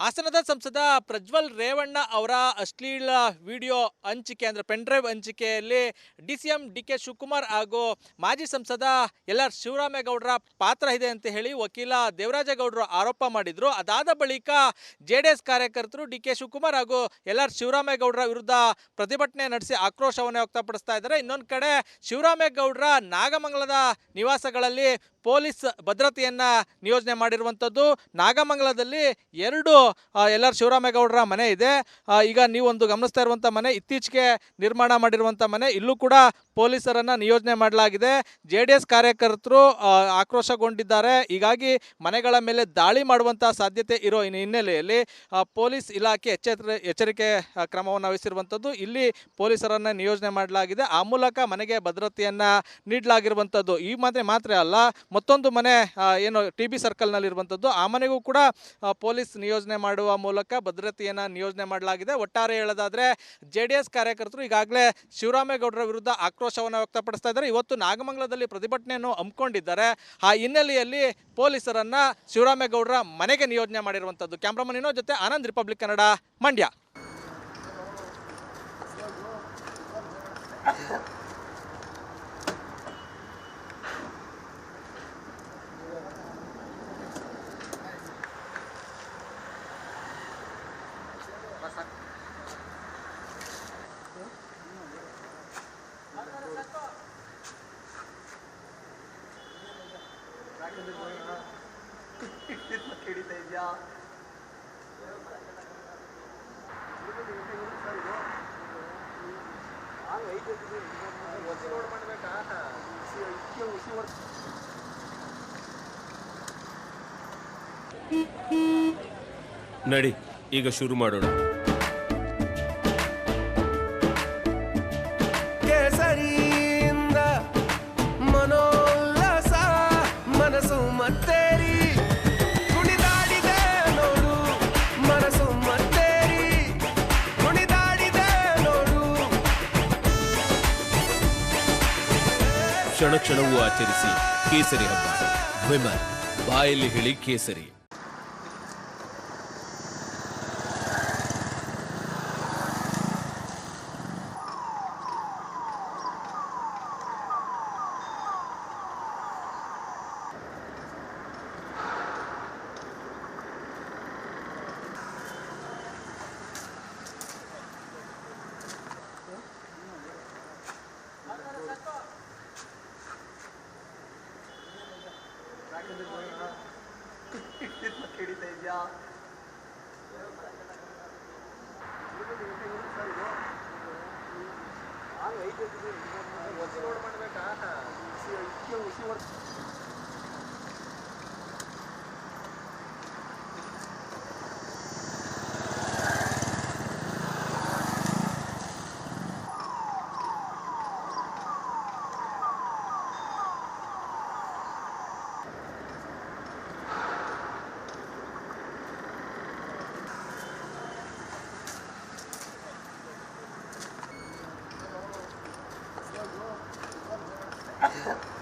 ಹಾಸನದ ಸಂಸದ ಪ್ರಜ್ವಲ್ ರೇವಣ್ಣ ಅವರ ಅಶ್ಲೀಲ ವಿಡಿಯೋ ಹಂಚಿಕೆ ಅಂದರೆ ಪೆನ್ಡ್ರೈವ್ ಹಂಚಿಕೆಯಲ್ಲಿ ಡಿಸಿಎಂ ಡಿಕೆ ಶಿವಕುಮಾರ್ ಹಾಗೂ ಮಾಜಿ ಸಂಸದ ಎಲ್.ಆರ್. ಶಿವರಾಮೇಗೌಡರ ಪಾತ್ರ ಇದೆ ಅಂತ ಹೇಳಿ ವಕೀಲ ದೇವರಾಜೇಗೌಡರು ಆರೋಪ ಮಾಡಿದ್ರು. ಅದಾದ ಬಳಿಕ ಜೆಡಿಎಸ್ ಕಾರ್ಯಕರ್ತರು ಡಿಕೆ ಶಿವಕುಮಾರ್ ಹಾಗೂ ಎಲ್.ಆರ್. ಶಿವರಾಮೇಗೌಡರ ವಿರುದ್ಧ ಪ್ರತಿಭಟನೆ ನಡೆಸಿ ಆಕ್ರೋಶವನ್ನು ವ್ಯಕ್ತಪಡಿಸ್ತಾ ಇದ್ದಾರೆ. ಇನ್ನೊಂದು ಕಡೆ ಶಿವರಾಮೇಗೌಡರ ನಾಗಮಂಗಲದ ನಿವಾಸಗಳಲ್ಲಿ ಪೊಲೀಸ್ ಭದ್ರತೆಯನ್ನ ನಿಯೋಜನೆ ಮಾಡಿರುವಂಥದ್ದು. ನಾಗಮಂಗಲದಲ್ಲಿ ಎರಡು ಎಲ್.ಆರ್. ಶಿವರಾಮೇಗೌಡರ ಮನೆ ಇದೆ. ಈಗ ನೀವೊಂದು ಗಮನಿಸ್ತಾ ಇರುವಂಥ ಮನೆ ಇತ್ತೀಚೆಗೆ ನಿರ್ಮಾಣ ಮಾಡಿರುವಂಥ ಮನೆ. ಇಲ್ಲೂ ಕೂಡ ಪೊಲೀಸರನ್ನು ನಿಯೋಜನೆ ಮಾಡಲಾಗಿದೆ. ಜೆಡಿಎಸ್ ಕಾರ್ಯಕರ್ತರು ಆಕ್ರೋಶಗೊಂಡಿದ್ದಾರೆ. ಹೀಗಾಗಿ ಮನೆಗಳ ಮೇಲೆ ದಾಳಿ ಮಾಡುವಂಥ ಸಾಧ್ಯತೆ ಇರೋ ಹಿನ್ನೆಲೆಯಲ್ಲಿ ಪೊಲೀಸ್ ಇಲಾಖೆ ಎಚ್ಚರಿಕೆ ಕ್ರಮವನ್ನು ವಹಿಸಿರುವಂಥದ್ದು. ಇಲ್ಲಿ ಪೊಲೀಸರನ್ನು ನಿಯೋಜನೆ ಮಾಡಲಾಗಿದೆ. ಆ ಮೂಲಕ ಮನೆಗೆ ಭದ್ರತೆಯನ್ನು ನೀಡಲಾಗಿರುವಂಥದ್ದು. ಈ ಮಾತ್ರ ಅಲ್ಲ, ಮತ್ತೊಂದು ಮನೆ ಏನು TB ಸರ್ಕಲ್ನಲ್ಲಿರುವಂಥದ್ದು, ಆ ಮನೆಗೂ ಕೂಡ ಪೊಲೀಸ್ ನಿಯೋಜನೆ ಮಾಡುವ ಮೂಲಕ ಭದ್ರತೆಯನ್ನು ನಿಯೋಜನೆ ಮಾಡಲಾಗಿದೆ. ಒಟ್ಟಾರೆ ಹೇಳೋದಾದರೆ ಜೆಡಿಎಸ್ ಕಾರ್ಯಕರ್ತರು ಈಗಾಗಲೇ ಶಿವರಾಮೇಗೌಡರ ವಿರುದ್ಧ ಆಕ್ರೋಶವನ್ನು ವ್ಯಕ್ತಪಡಿಸ್ತಾ ಇದ್ದಾರೆ. ಇವತ್ತು ನಾಗಮಂಗಲದಲ್ಲಿ ಪ್ರತಿಭಟನೆಯನ್ನು ಹಮ್ಮಿಕೊಂಡಿದ್ದಾರೆ. ಆ ಹಿನ್ನೆಲೆಯಲ್ಲಿ ಪೊಲೀಸರನ್ನು ಶಿವರಾಮೇಗೌಡರ ಮನೆಗೆ ನಿಯೋಜನೆ ಮಾಡಿರುವಂಥದ್ದು. ಕ್ಯಾಮ್ರಾಮನ್ ವಿನೋದ್ ಜೊತೆ ಆನಂದ್, ರಿಪಬ್ಲಿಕ್ ಕನ್ನಡ, ಮಂಡ್ಯ. ನಡಿ, ಈಗ ಶುರು ಮಾಡೋಣ. ಕೇಸರಿಯಿಂದ ಮನೋಲ್ಲಾಸ ಮನಸ್ಸು ಮತ್ತೇರಿ ಕುಣಿದಾಡಿದೆ ನೋಡು, ಮನಸ್ಸು ಮತ್ತೇರಿ ಕುಣಿದಾಡಿದೆ ನೋಡು. ಕ್ಷಣ ಕ್ಷಣವೂ ಆಚರಿಸಿ ಕೇಸರಿ ಹಬ್ಬ. ವಿಮಲ್, ಬಾಯಲ್ಲಿ ಹೇಳಿ ಕೇಸರಿ. Ha ha.